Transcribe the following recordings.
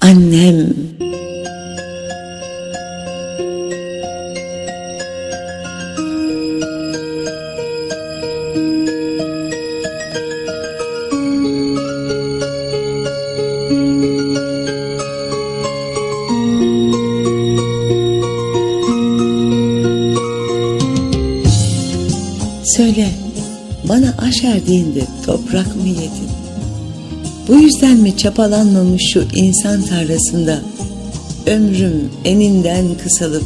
Annem. Söyle, bana aşerdiğinde toprak mı yedin? Bu yüzden mi çapalanmamış şu insan tarlasında ömrüm eninden kısalıp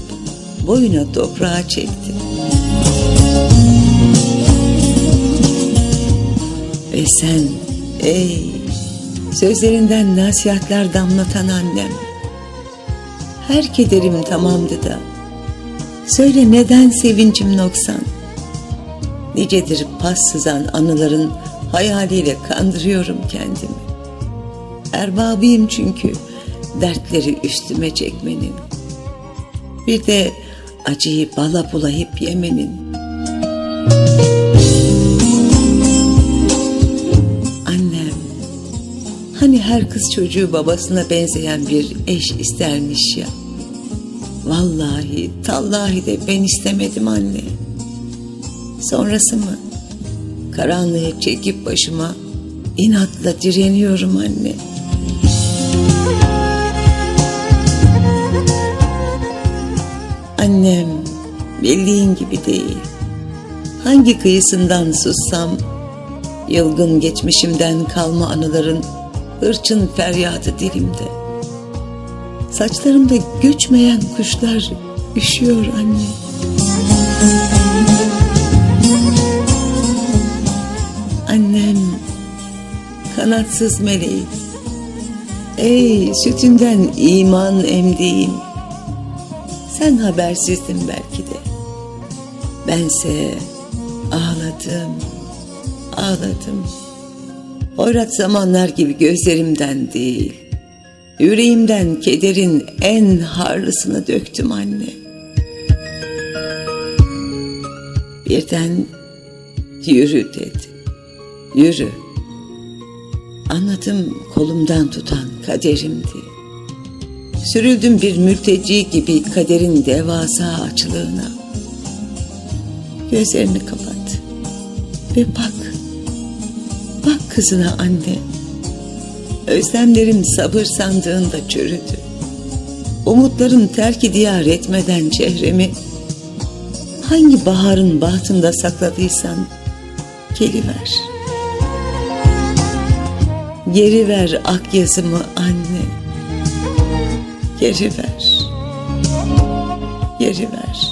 boyuna toprağa çekti? Ve sen, ey sözlerinden nasihatler damlatan annem, her kederim tamamdı da söyle neden sevincim noksan? Nicedir pas sızan anıların hayaliyle kandırıyorum kendimi. Erbabıyım çünkü dertleri üstüme çekmenin. Bir de acıyı bala bulayıp yemenin. Annem, hani her kız çocuğu babasına benzeyen bir eş istermiş ya. Vallahi tallahi de ben istemedim anne. Sonrası mı? Karanlığı çekip başıma inatla direniyorum anne. Annem bildiğin gibi değil. Hangi kıyısından sussam, yılgın geçmişimden kalma anıların hırçın feryadı dilimde. Saçlarımda göçmeyen kuşlar üşüyor anne. Annem, kanatsız meleğim, ey sütünden iman emdiğim, sen habersizdin belki de. Bense ağladım, ağladım. Hoyrat zamanlar gibi gözlerimden değil, yüreğimden kederin en harlısını döktüm anne. Birden yürü dedi. Yürü. Anladım kolumdan tutan kaderimdi. Sürüldüm bir mülteci gibi kaderin devasa açlığına. Gözlerini kapat ve bak. Bak kızına anne. Özlemlerim sabır sandığında çürüdü. Umutlarım terk-i diyar etmeden çehremi hangi baharın bahtında sakladıysan geliver. Geri ver ak yazımı anne. Geri ver. Geri ver.